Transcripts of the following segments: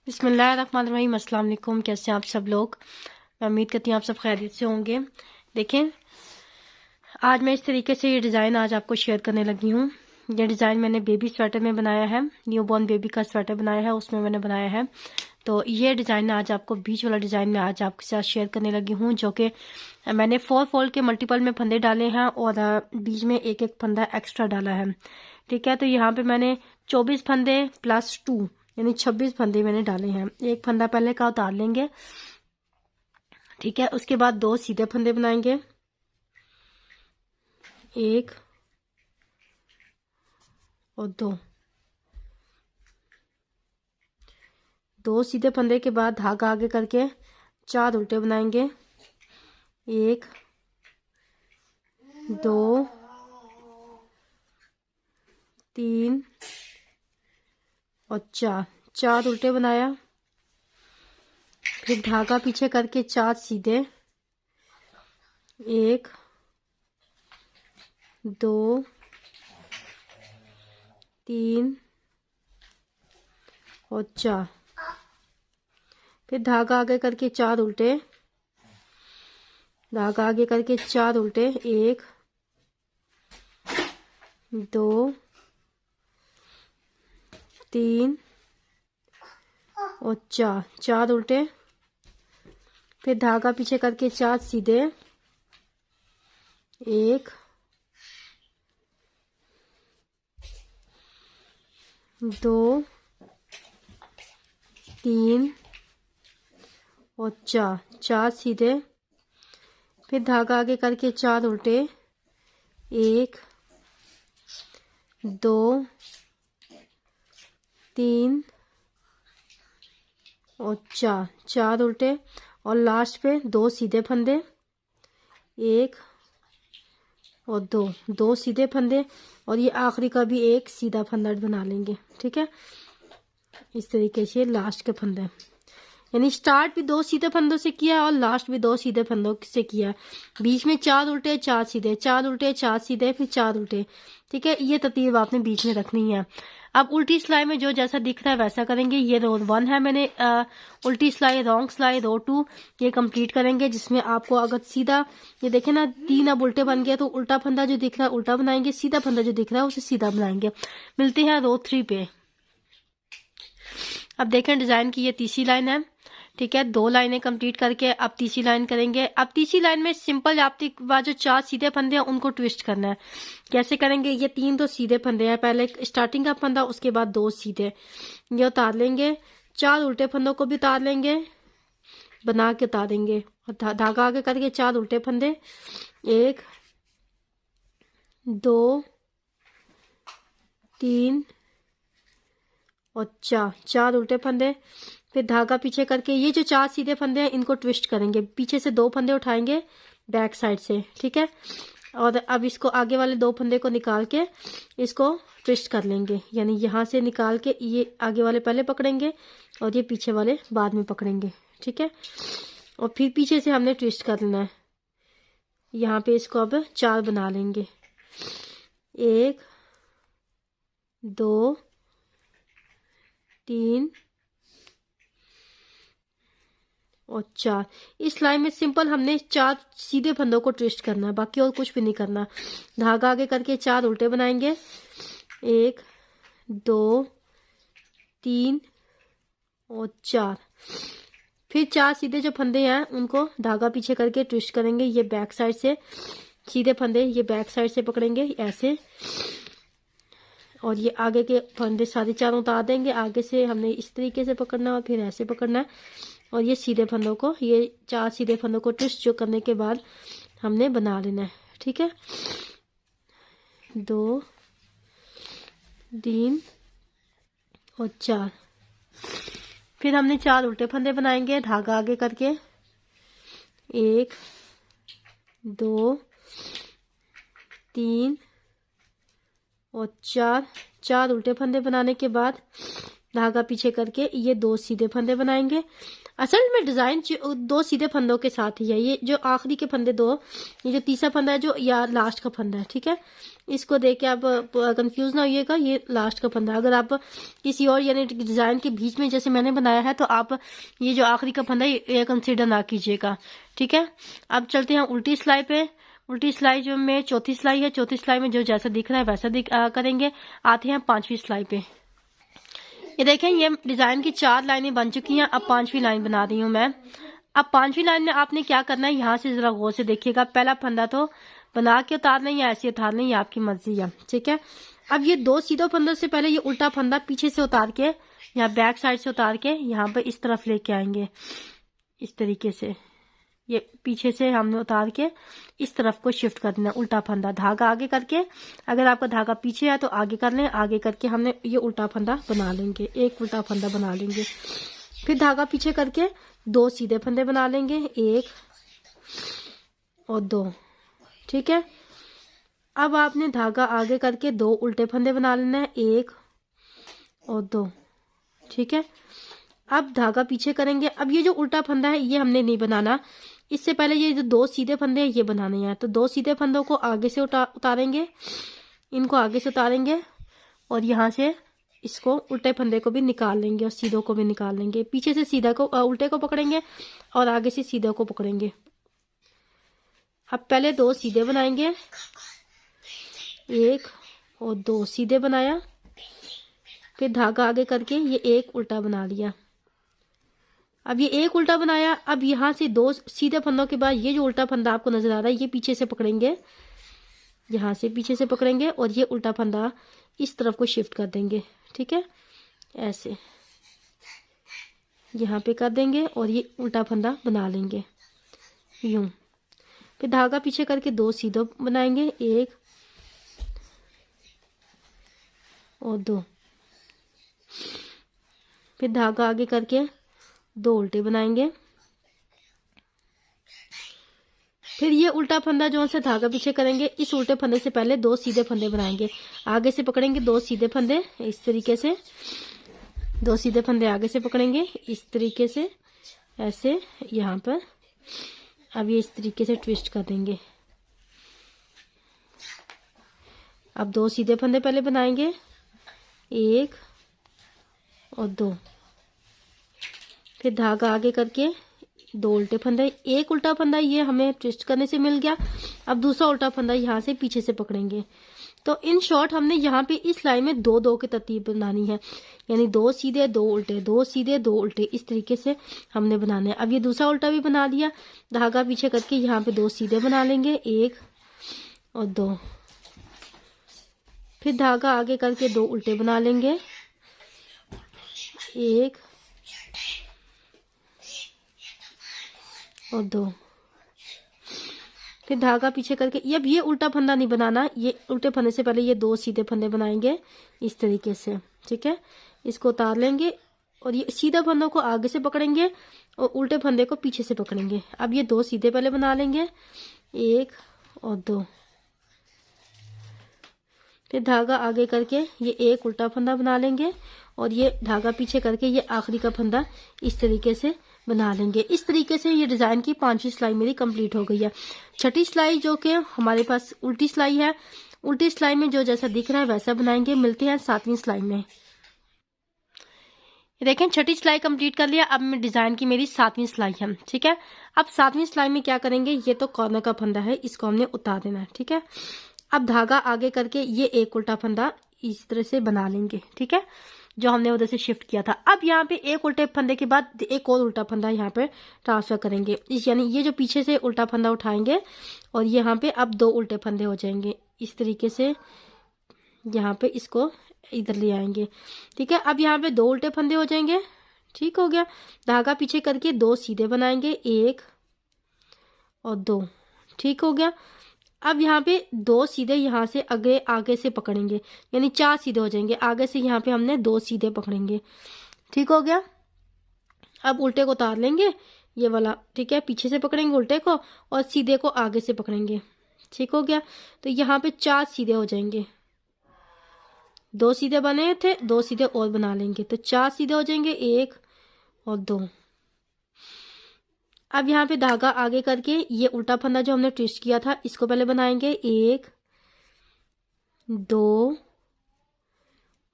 बिस्मिल्लाहिर्रहमानिर्रहीम। अस्सलाम वालेकुम। कैसे हैं आप सब लोग? मैं उम्मीद करती हूँ आप सब खैरियत से होंगे। देखें, आज मैं इस तरीके से ये डिज़ाइन आज आपको शेयर करने लगी हूँ। ये डिज़ाइन मैंने बेबी स्वेटर में बनाया है, न्यू बॉर्न बेबी का स्वेटर बनाया है, उसमें मैंने बनाया है। तो ये डिज़ाइन आज आपको बीच वाला डिज़ाइन में आज आपके साथ शेयर करने लगी हूँ, जो कि मैंने 4 फोल्ड के मल्टीपल में फंदे डाले हैं और बीच में एक एक फंदा एक्स्ट्रा डाला है। ठीक है, तो यहाँ पे मैंने 24 फंदे प्लस 2 यानी 26 फंदे मैंने डाले हैं। एक फंदा पहले का उतार लेंगे। ठीक है, उसके बाद 2 सीधे फंदे बनाएंगे, एक और दो सीधे फंदे के बाद धागा आगे करके 4 उल्टे बनाएंगे, 1 2 3 और 4 उल्टे बनाया। फिर धागा पीछे करके 4 सीधे, 1 2 3 और 4। फिर धागा आगे करके 4 उल्टे, धागा आगे करके 4 उल्टे, 1 2 3 और 4 उल्टे। फिर धागा पीछे करके 4 सीधे, 1 2 3 और 4 सीधे। फिर धागा आगे करके 4 उल्टे, 1 2 3 और 4 उल्टे। और लास्ट पे 2 सीधे फंदे, 1 और 2 सीधे फंदे, और ये आखिरी का भी एक सीधा फंदा बना लेंगे। ठीक है, इस तरीके से लास्ट के फंदे, यानी स्टार्ट भी 2 सीधे फंदों से किया और लास्ट भी 2 सीधे फंदों से किया। बीच में 4 उल्टे 4 सीधे, 4 उल्टे 4 सीधे, फिर 4 उल्टे। ठीक है, ये तरतीब आपने बीच में रखनी है। अब उल्टी सिलाई में जो जैसा दिख रहा है वैसा करेंगे। ये रो 1 है, मैंने उल्टी सिलाई, रॉन्ग सिलाई, रो 2 ये कंप्लीट करेंगे, जिसमें आपको अगर सीधा ये देखे ना 3 अब उल्टे बन गया, तो उल्टा फंदा जो दिख रहा है उल्टा बनाएंगे, सीधा फंदा जो दिख रहा है उसे सीधा बनाएंगे। मिलते हैं रो 3 पे। अब देखें, डिजाइन की ये तीसरी लाइन है। ठीक है, 2 लाइनें कंप्लीट करके अब तीसरी लाइन करेंगे। अब तीसरी लाइन में सिंपल आपके पास जो 4 सीधे फंदे हैं उनको ट्विस्ट करना है। कैसे करेंगे? ये 3 तो सीधे फंदे हैं, पहले स्टार्टिंग का फंदा, उसके बाद 2 सीधे, ये उतार लेंगे। 4 उल्टे फंदों को भी उतार लेंगे, बना के उतारेंगे। और धागा आगे करके 4 उल्टे फंदे, 1 2 3 और 4 उल्टे फंदे। फिर धागा पीछे करके ये जो 4 सीधे फंदे हैं इनको ट्विस्ट करेंगे, पीछे से 2 फंदे उठाएंगे बैक साइड से। ठीक है, और अब इसको आगे वाले 2 फंदे को निकाल के इसको ट्विस्ट कर लेंगे, यानी यहाँ से निकाल के ये आगे वाले पहले पकड़ेंगे और ये पीछे वाले बाद में पकड़ेंगे। ठीक है, और फिर पीछे से हमने ट्विस्ट कर लेना है। यहाँ पे इसको अब 4 बना लेंगे, 1 2 3 और 4। इस लाइन में सिंपल हमने 4 सीधे फंदों को ट्विस्ट करना है, बाकी और कुछ भी नहीं करना। धागा आगे करके 4 उल्टे बनाएंगे, 1 2 3 और 4। फिर 4 सीधे जो फंदे हैं उनको धागा पीछे करके ट्विस्ट करेंगे, ये बैक साइड से सीधे फंदे ये बैक साइड से पकड़ेंगे ऐसे, और ये आगे के फंदे सारे 4 उतार देंगे। आगे से हमने इस तरीके से पकड़ना है और फिर ऐसे पकड़ना है, और ये सीधे फंदों को, ये 4 सीधे फंदों को ट्विस्ट जो करने के बाद हमने बना लेना है। ठीक है, 2 3 और 4। फिर हमने 4 उल्टे फंदे बनाएंगे, धागा आगे करके 1 2 3 और 4 उल्टे फंदे बनाने के बाद धागा पीछे करके ये 2 सीधे फंदे बनाएंगे। असल में डिजाइन 2 सीधे फंदों के साथ ही है। ये जो आखिरी के फंदे 2, ये जो तीसरा फंदा है जो या लास्ट का फंदा है, ठीक है, इसको देख के आप कंफ्यूज ना होइएगा, ये लास्ट का फंदा। अगर आप किसी और यानी डिजाइन के बीच में जैसे मैंने बनाया है तो आप ये जो आखिरी का फंदा है ये कंसिडर ना कीजिएगा, ठीक है। अब चलते हैं उल्टी सिलाई पे। उल्टी सिलाई जो में चौथी सिलाई है, चौथी सिलाई में जो जैसा दिख रहा है वैसा करेंगे। आते हैं 5वीं सिलाई पे। ये देखें, ये डिजाइन की 4 लाइनें बन चुकी हैं। अब 5वीं लाइन बना रही हूँ मैं। अब 5वीं लाइन में आपने क्या करना है, यहाँ से जरा गौर से देखिएगा। पहला फंदा तो बना के उतारना है या ऐसे उतारना है, ये आपकी मर्जी है, ठीक है। अब ये 2 सीधे फंदों से पहले ये उल्टा फंदा पीछे से उतार के, यहाँ बैक साइड से उतार के यहाँ पे इस तरफ लेके आएंगे। इस तरीके से ये पीछे से हमने उतार के इस तरफ को शिफ्ट कर देना। उल्टा फंदा धागा आगे करके, अगर आपका धागा पीछे है तो आगे कर लें, आगे करके हमने ये उल्टा फंदा बना लेंगे, एक उल्टा फंदा बना लेंगे। फिर धागा पीछे करके 2 सीधे फंदे बना लेंगे, 1 और 2, ठीक है। अब आपने धागा आगे करके 2 उल्टे फंदे बना लेना है, 1 और 2, ठीक है। अब धागा पीछे करेंगे। अब ये जो उल्टा फंदा है ये हमने नहीं बनाना, इससे पहले ये जो 2 सीधे फंदे हैं ये बनाने हैं। तो 2 सीधे फंदों को आगे से उतारेंगे, इनको आगे से उतारेंगे और यहाँ से इसको उल्टे फंदे को भी निकाल लेंगे और सीधों को भी निकाल लेंगे। पीछे से सीधा को उल्टे को पकड़ेंगे और आगे से सीधे को पकड़ेंगे। अब पहले 2 सीधे बनाएंगे, 1 और 2 सीधे बनाया, फिर धागा आगे करके ये 1 उल्टा बना लिया। अब ये 1 उल्टा बनाया। अब यहाँ से 2 सीधे फंदों के बाद ये जो उल्टा फंदा आपको नजर आ रहा है ये पीछे से पकड़ेंगे, यहाँ से पीछे से पकड़ेंगे और ये उल्टा फंदा इस तरफ को शिफ्ट कर देंगे, ठीक है, ऐसे यहाँ पे कर देंगे और ये उल्टा फंदा बना लेंगे यूं। फिर धागा पीछे करके 2 सीधे बनाएंगे, 1 और 2, फिर धागा आगे करके 2 उल्टे बनाएंगे। फिर ये उल्टा फंदा जो से धागा पीछे करेंगे, इस उल्टे फंदे से पहले 2 सीधे फंदे बनाएंगे। आगे से पकड़ेंगे 2 सीधे फंदे इस तरीके से, 2 सीधे फंदे आगे से पकड़ेंगे इस तरीके से, ऐसे यहाँ पर। अब ये इस तरीके से ट्विस्ट कर देंगे। अब 2 सीधे फंदे पहले बनाएंगे, 1 और 2, फिर धागा आगे करके 2 उल्टे फंदे, 1 उल्टा फंदा ये हमें ट्विस्ट करने से मिल गया। अब दूसरा उल्टा फंदा यहाँ से पीछे से पकड़ेंगे। तो इन शॉर्ट हमने यहाँ पे इस लाइन में 2-2 की तरतीब बनानी है, यानी 2 सीधे 2 उल्टे, 2 सीधे 2 उल्टे, इस तरीके से हमने बनाने हैं। अब ये दूसरा उल्टा भी बना लिया, धागा पीछे करके यहाँ पे 2 सीधे बना लेंगे, 1 और 2, फिर धागा आगे करके 2 उल्टे बना लेंगे, 1 और 2, फिर धागा पीछे करके अब ये उल्टा फंदा नहीं बनाना, ये उल्टे फंदे से पहले ये 2 सीधे फंदे बनाएंगे इस तरीके से, ठीक है। इसको उतार लेंगे और ये सीधा फंदों को आगे से पकड़ेंगे और उल्टे फंदे को पीछे से पकड़ेंगे। अब ये 2 सीधे पहले बना लेंगे, 1 और 2, फिर धागा आगे करके ये 1 उल्टा फंदा बना लेंगे और ये धागा पीछे करके ये आखिरी का फंदा इस तरीके से बना लेंगे। इस तरीके से ये डिजाइन की 5वीं सिलाई मेरी कंप्लीट हो गई है। 6ठी सिलाई जो कि हमारे पास उल्टी सिलाई है, उल्टी सिलाई में जो जैसा दिख रहा है वैसा बनाएंगे। मिलते हैं 7वीं सिलाई में। देखें 6ठी सिलाई कंप्लीट कर लिया। अब मैं डिजाइन की मेरी 7वीं सिलाई है, ठीक है। अब 7वीं सिलाई में क्या करेंगे, ये तो कॉर्नर का फंदा है, इसको हमने उतार देना है, ठीक है। अब धागा आगे करके ये 1 उल्टा फंदा इस तरह से बना लेंगे, ठीक है, जो हमने उधर से शिफ्ट किया था। अब यहाँ पे 1 उल्टे फंदे के बाद 1 और उल्टा फंदा यहाँ पे ट्रांसफर करेंगे, यानी ये जो पीछे से उल्टा फंदा उठाएंगे और यहाँ पे अब 2 उल्टे फंदे हो जाएंगे इस तरीके से, यहाँ पे इसको इधर ले आएंगे, ठीक है। अब यहाँ पे 2 उल्टे फंदे हो जाएंगे, ठीक हो गया। धागा पीछे करके 2 सीधे बनाएंगे, 1 और 2, ठीक हो गया। अब यहाँ पे 2 सीधे यहाँ से आगे से पकड़ेंगे, यानी 4 सीधे हो जाएंगे। आगे से यहाँ पे हमने 2 सीधे पकड़ेंगे, ठीक हो गया। अब उल्टे को उतार लेंगे ये वाला, ठीक है, पीछे से पकड़ेंगे उल्टे को और सीधे को आगे से पकड़ेंगे, ठीक हो गया। तो यहाँ पे 4 सीधे हो जाएंगे, दो सीधे बने थे, दो सीधे और बना लेंगे तो 4 सीधे हो जाएंगे, 1 और 2। अब यहाँ पे धागा आगे करके ये उल्टा फंदा जो हमने ट्विस्ट किया था इसको पहले बनाएंगे, 1 2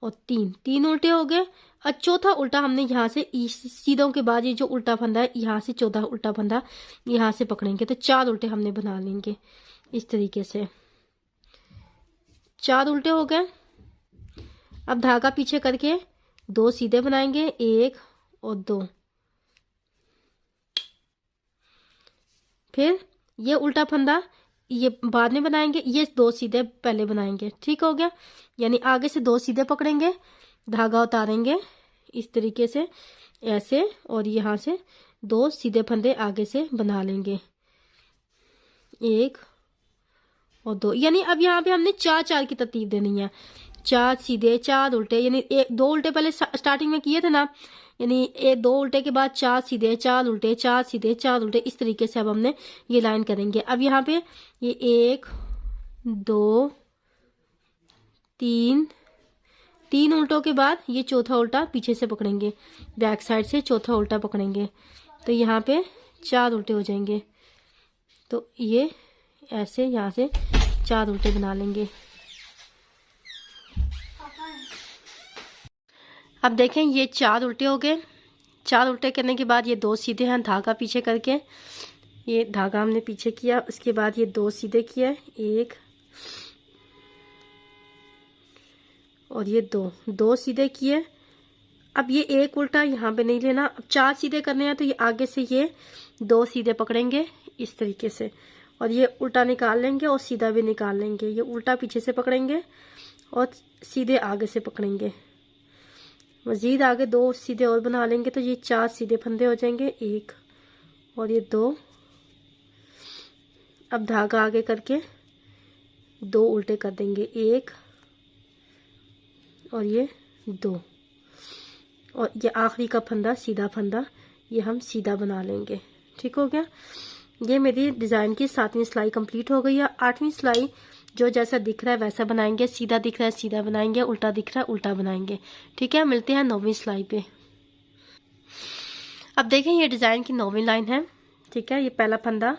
और 3, 3 उल्टे हो गए। और चौथा उल्टा हमने यहाँ से सीधों के बाद ये जो उल्टा फंदा है यहाँ से चौथा उल्टा फंदा यहाँ से पकड़ेंगे तो 4 उल्टे हमने बना लेंगे इस तरीके से। 4 उल्टे हो गए। अब धागा पीछे करके 2 सीधे बनाएंगे, 1 और 2। फिर ये उल्टा फंदा ये बाद में बनाएंगे, ये 2 सीधे पहले बनाएंगे। ठीक हो गया, यानी आगे से 2 सीधे पकड़ेंगे, धागा उतारेंगे इस तरीके से ऐसे, और यहाँ से 2 सीधे फंदे आगे से बना लेंगे, 1 और 2। यानी अब यहाँ पे हमने 4 4 की तरतीब देनी है, 4 सीधे 4 उल्टे, यानी 2 उल्टे पहले स्टार्टिंग में किए थे ना, यानी 2 उल्टे के बाद 4 सीधे 4 उल्टे 4 सीधे 4 उल्टे, इस तरीके से अब हमने ये लाइन करेंगे। अब यहाँ पे ये 1 2 3, 3 उल्टों के बाद ये चौथा उल्टा पीछे से पकड़ेंगे, बैक साइड से चौथा उल्टा पकड़ेंगे तो यहाँ पे 4 उल्टे हो जाएंगे। तो ये ऐसे यहाँ से 4 उल्टे बना लेंगे। अब देखें ये 4 उल्टे हो गए। 4 उल्टे करने के बाद ये 2 सीधे हैं, धागा पीछे करके ये धागा हमने पीछे किया, उसके बाद ये 2 सीधे किया, 1 और ये 2 सीधे किए। अब ये 1 उल्टा यहाँ पे नहीं लेना, अब 4 सीधे करने हैं तो ये आगे से ये 2 सीधे पकड़ेंगे इस तरीके से, और ये उल्टा निकाल लेंगे और सीधा भी निकाल लेंगे। ये उल्टा पीछे से पकड़ेंगे और सीधे आगे से पकड़ेंगे, मजीद आगे 2 सीधे और बना लेंगे तो ये 4 सीधे फंदे हो जाएंगे, 1 और ये 2। अब धागा आगे करके 2 उल्टे कर देंगे, 1 और ये 2, और ये आखिरी का फंदा सीधा फंदा ये हम सीधा बना लेंगे। ठीक हो गया, ये मेरी डिज़ाइन की 7वीं सिलाई कंप्लीट हो गई है। 8वीं सिलाई जो जैसा दिख रहा है वैसा बनाएंगे, सीधा दिख रहा है सीधा बनाएंगे, उल्टा दिख रहा है उल्टा बनाएंगे। ठीक है, मिलते हैं 9वीं सिलाई पे। अब देखें ये डिज़ाइन की 9वीं लाइन है। ठीक है, ये पहला फंदा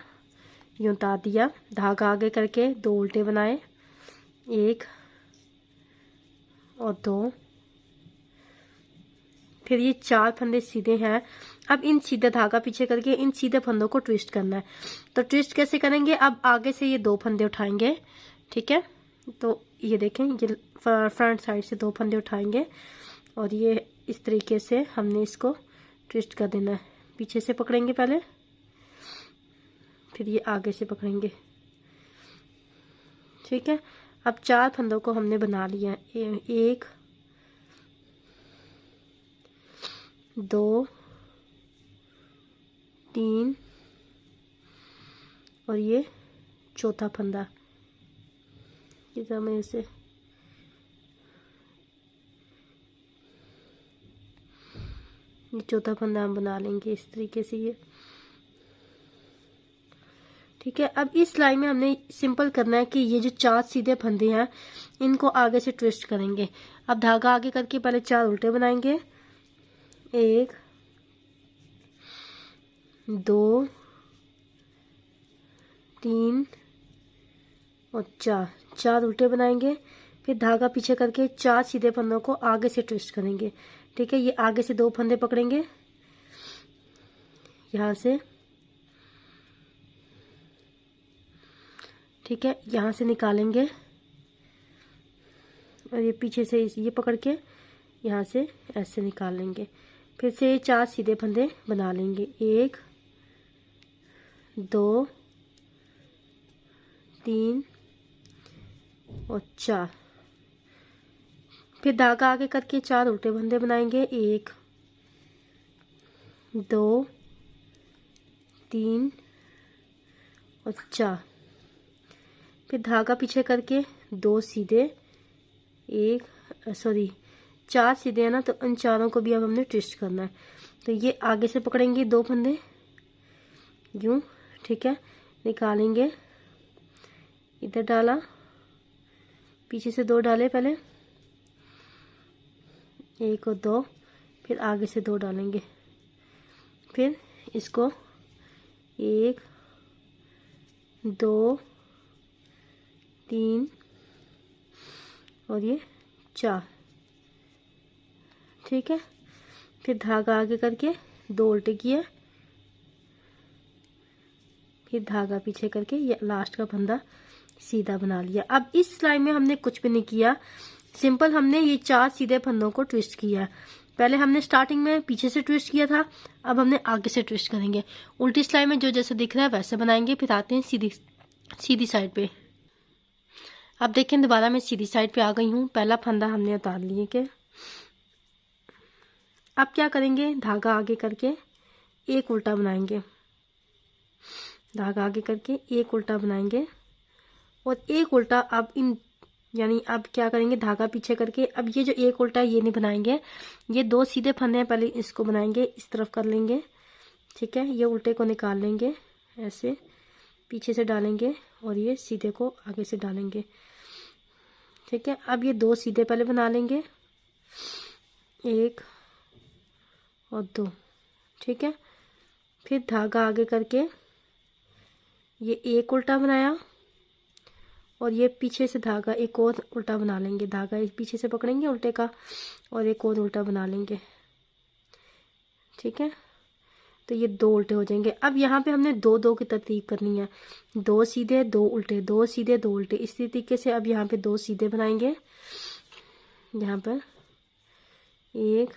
यूं उतार दिया, धागा आगे करके 2 उल्टे बनाए, 1 और 2। फिर ये 4 फंदे सीधे हैं। अब इन सीधा धागा पीछे करके इन सीधे फंदों को ट्विस्ट करना है। तो ट्विस्ट कैसे करेंगे, अब आगे से ये 2 फंदे उठाएंगे। ठीक है, तो ये देखें ये फ्रंट साइड से 2 फंदे उठाएंगे और ये इस तरीके से हमने इसको ट्विस्ट कर देना है। पीछे से पकड़ेंगे पहले, फिर ये आगे से पकड़ेंगे। ठीक है, अब 4 फंदों को हमने बना लिया, 1 2 3 और ये चौथा फंदा, इस तरह से ये चौथा फंदा हम बना लेंगे इस तरीके से ये। ठीक है, अब इस लाइन में हमने सिंपल करना है कि ये जो 4 सीधे फंदे हैं इनको आगे से ट्विस्ट करेंगे। अब धागा आगे करके पहले 4 उल्टे बनाएंगे, 1 2 3 और 4 उल्टे बनाएंगे। फिर धागा पीछे करके 4 सीधे फंदों को आगे से ट्विस्ट करेंगे। ठीक है, ये आगे से 2 फंदे पकड़ेंगे यहाँ से। ठीक है, यहाँ से निकालेंगे और ये पीछे से ये पकड़ के यहाँ से ऐसे निकाल लेंगे। फिर से 4 सीधे फंदे बना लेंगे, 1 2 3 और 4। फिर धागा आगे करके 4 उल्टे फंदे बनाएंगे, 1 2 3 और 4। फिर धागा पीछे करके 2 सीधे 4 सीधे है ना, तो इन चारों को भी अब हमने ट्विस्ट करना है। तो ये आगे से पकड़ेंगे 2 फंदे यूं। ठीक है, निकालेंगे, इधर डाला, पीछे से 2 डाले पहले, 1 और 2, फिर आगे से 2 डालेंगे, फिर इसको 1 2 3 और ये 4, ठीक है। फिर धागा आगे करके 2 उल्टे किए, फिर धागा पीछे करके ये लास्ट का फंदा सीधा बना लिया। अब इस सिलाई में हमने कुछ भी नहीं किया, सिंपल हमने ये 4 सीधे फंदों को ट्विस्ट किया। पहले हमने स्टार्टिंग में पीछे से ट्विस्ट किया था, अब हमने आगे से ट्विस्ट करेंगे। उल्टी सिलाई में जो जैसा दिख रहा है वैसे बनाएंगे। फिर आते हैं सीधी साइड पे। अब देखें दोबारा मैं सीधी साइड पे आ गई हूँ। पहला फंदा हमने उतार लिए के अब क्या करेंगे, धागा आगे करके एक उल्टा बनाएंगे, धागा आगे करके एक उल्टा बनाएंगे और एक उल्टा अब यानी अब क्या करेंगे, धागा पीछे करके अब ये जो एक उल्टा ये नहीं बनाएंगे, ये 2 सीधे फंदे हैं, पहले इसको बनाएंगे, इस तरफ कर लेंगे, ठीक है। ये उल्टे को निकाल लेंगे, ऐसे पीछे से डालेंगे और ये सीधे को आगे से डालेंगे, ठीक है। अब ये 2 सीधे पहले बना लेंगे, 1 और 2, ठीक है। फिर धागा आगे करके ये एक उल्टा बनाया और ये पीछे से धागा एक और उल्टा बना लेंगे, धागा एक पीछे से पकड़ेंगे उल्टे का और एक और उल्टा बना लेंगे, ठीक है। तो ये 2 उल्टे हो जाएंगे। अब यहाँ पे हमने 2 2 की तरतीब करनी है, 2 सीधे 2 उल्टे, 2 सीधे 2 उल्टे, इस तरीके से अब यहाँ पे 2 सीधे बनाएंगे, यहाँ पर 1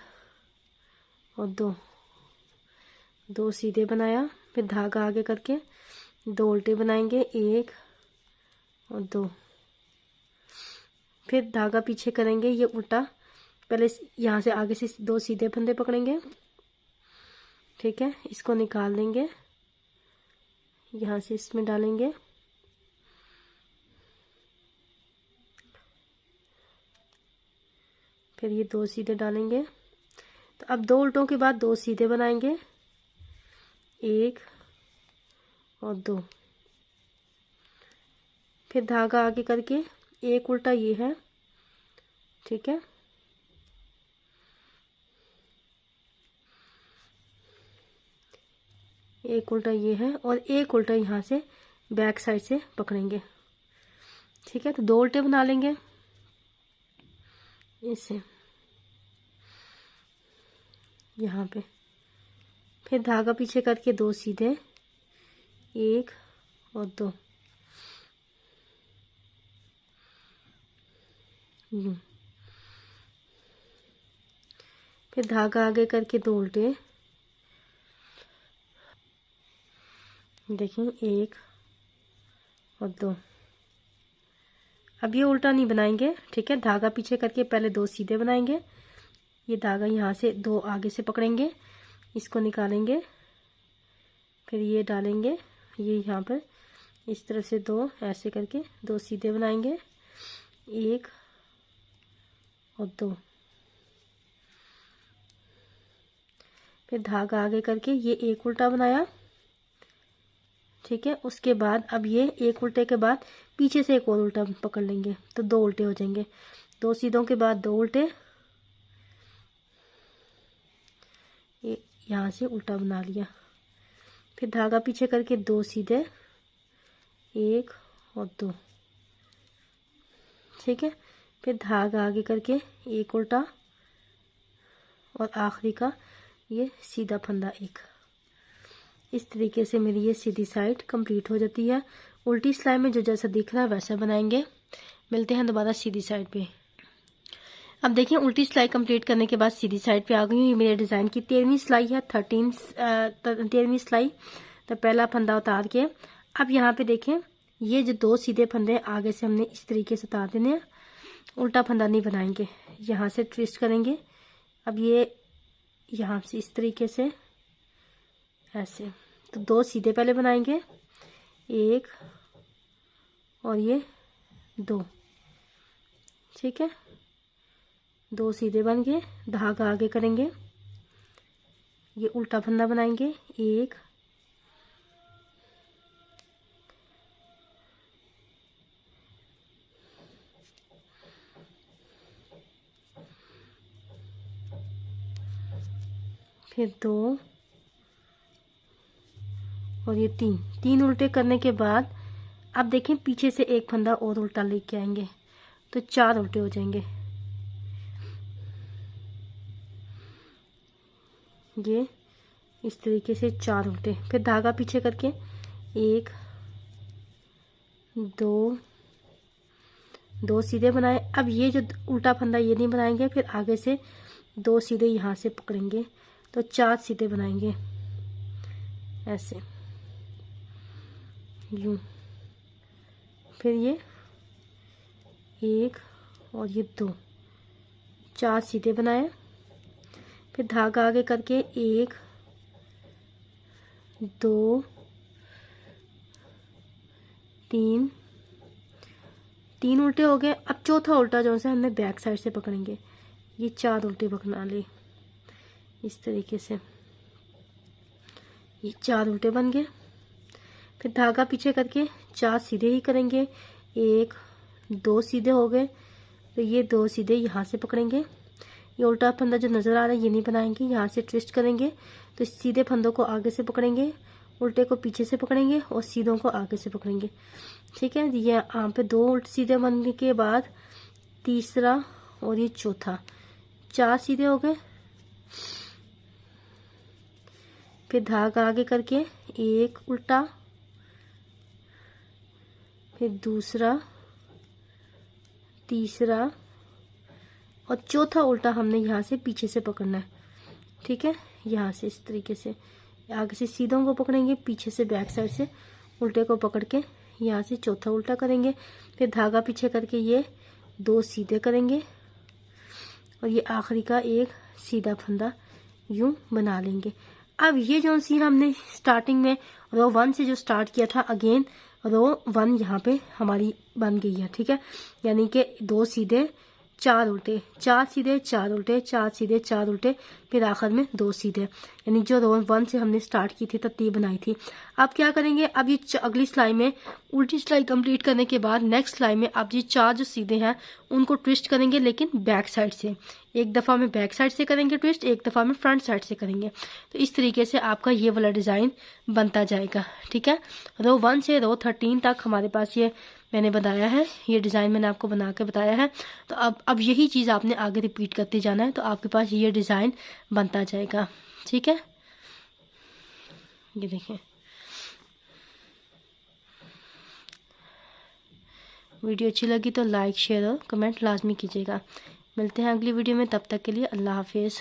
और 2 सीधे बनाया, फिर धागा आगे करके 2 उल्टे बनाएंगे, 1 और 2, फिर धागा पीछे करेंगे, ये उल्टा पहले यहाँ से आगे से 2 सीधे फंदे पकड़ेंगे, ठीक है। इसको निकाल देंगे, यहाँ से इसमें डालेंगे, फिर ये 2 सीधे डालेंगे। तो अब 2 उल्टों के बाद 2 सीधे बनाएंगे, 1 और 2, फिर धागा आगे करके एक उल्टा ये है, ठीक है। एक उल्टा ये है और एक उल्टा यहाँ से बैक साइड से पकड़ेंगे, ठीक है। तो 2 उल्टे बना लेंगे इससे यहाँ पे, फिर धागा पीछे करके 2 सीधे, 1 और 2, फिर धागा आगे करके 2 उल्टे, देखें 1 और 2। अब ये उल्टा नहीं बनाएंगे, ठीक है। धागा पीछे करके पहले 2 सीधे बनाएंगे, ये धागा यहाँ से 2 आगे से पकड़ेंगे, इसको निकालेंगे, फिर ये डालेंगे, ये यहाँ पर इस तरह से 2 ऐसे करके 2 सीधे बनाएंगे, 1 और 2, फिर धागा आगे करके ये एक उल्टा बनाया, ठीक है। उसके बाद अब ये एक उल्टे के बाद पीछे से एक और उल्टा पकड़ लेंगे, तो 2 उल्टे हो जाएंगे, 2 सीधों के बाद 2 उल्टे, यहाँ से उल्टा बना लिया, फिर धागा पीछे करके 2 सीधे, 1 और 2, ठीक है। फिर धागा आगे करके एक उल्टा और आखिरी का ये सीधा फंदा एक। इस तरीके से मेरी ये सीधी साइड कंप्लीट हो जाती है। उल्टी सिलाई में जो जैसा दिख रहा है वैसा बनाएंगे। मिलते हैं दोबारा सीधी साइड पे। अब देखिए उल्टी सिलाई कंप्लीट करने के बाद सीधी साइड पे आ गई हूँ। ये मेरे डिज़ाइन की 13वीं सिलाई है, 13वीं सिलाई। तो पहला फंदा उतार के अब यहाँ पे देखें ये जो 2 सीधे फंदे आगे से हमने इस तरीके से उतार देने हैं, उल्टा फंदा नहीं बनाएंगे, यहाँ से ट्विस्ट करेंगे। अब ये यहाँ से इस तरीके से ऐसे, तो 2 सीधे पहले बनाएंगे, 1 और ये 2, ठीक है। 2 सीधे बन गए, धागा आगे करेंगे, ये उल्टा फंदा बनाएंगे, 1 2 फिर 2 और ये 3 उल्टे करने के बाद अब देखें पीछे से एक फंदा और उल्टा लेके आएंगे तो 4 उल्टे हो जाएंगे। ये इस तरीके से 4 उल्टे, फिर धागा पीछे करके 1 2 सीधे बनाए। अब ये जो उल्टा फंदा ये नहीं बनाएंगे, फिर आगे से 2 सीधे यहाँ से पकड़ेंगे तो 4 सीधे बनाएंगे ऐसे यूं। फिर ये 1 और ये 2 4 सीधे बनाए, फिर धागा आगे करके 1 2 3 उल्टे हो गए। अब चौथा उल्टा जो है हमने बैक साइड से पकड़ेंगे, ये 4 उल्टे पकड़ा ले इस तरीके से, ये 4 उल्टे बन गए। फिर धागा पीछे करके 4 सीधे ही करेंगे, 1 2 सीधे हो गए तो ये 2 सीधे यहाँ से पकड़ेंगे। ये उल्टा फंदा जो नज़र आ रहा है ये नहीं बनाएंगे, यहाँ से ट्विस्ट करेंगे तो सीधे फंदों को आगे से पकड़ेंगे, उल्टे को पीछे से पकड़ेंगे और सीधों को आगे से पकड़ेंगे। ठीक है, ये यहाँ पे 2 उल्टे सीधे बनने के बाद तीसरा और ये चौथा 4 सीधे हो गए। फिर धागा आगे करके 1 उल्टा, फिर दूसरा, तीसरा और चौथा उल्टा हमने यहाँ से पीछे से पकड़ना है। ठीक है, यहाँ से इस तरीके से आगे से सीधों को पकड़ेंगे, पीछे से बैक साइड से उल्टे को पकड़ के यहाँ से चौथा उल्टा करेंगे। फिर धागा पीछे करके ये 2 सीधे करेंगे और ये आखिरी का एक सीधा फंदा यूं बना लेंगे। अब ये जो सी हमने स्टार्टिंग में रो 1 से जो स्टार्ट किया था, अगेन रो 1 यहाँ पे हमारी बन गई है। ठीक है, यानी कि 2 सीधे 4 उल्टे, 4 सीधे 4 उल्टे, 4 सीधे 4 उल्टे, फिर आखिर में 2 सीधे, यानी जो रो 1 से हमने स्टार्ट की थी तरतीब बनाई थी। अब क्या करेंगे, अब ये अगली सिलाई में उल्टी सिलाई कंप्लीट करने के बाद नेक्स्ट सिलाई में अब ये 4 जो सीधे हैं उनको ट्विस्ट करेंगे, लेकिन बैक साइड से। एक दफ़ा में बैक साइड से करेंगे ट्विस्ट, एक दफ़ा में फ्रंट साइड से करेंगे। तो इस तरीके से आपका ये वाला डिज़ाइन बनता जाएगा। ठीक है, रो 1 से रो 13 तक हमारे पास ये मैंने बताया है, ये डिज़ाइन मैंने आपको बना के बताया है। तो अब यही चीज़ आपने आगे रिपीट करते जाना है, तो आपके पास ये डिज़ाइन बनता जाएगा। ठीक है, ये देखें। वीडियो अच्छी लगी तो लाइक शेयर और कमेंट लाजमी कीजिएगा। मिलते हैं अगली वीडियो में, तब तक के लिए अल्लाह हाफिज़।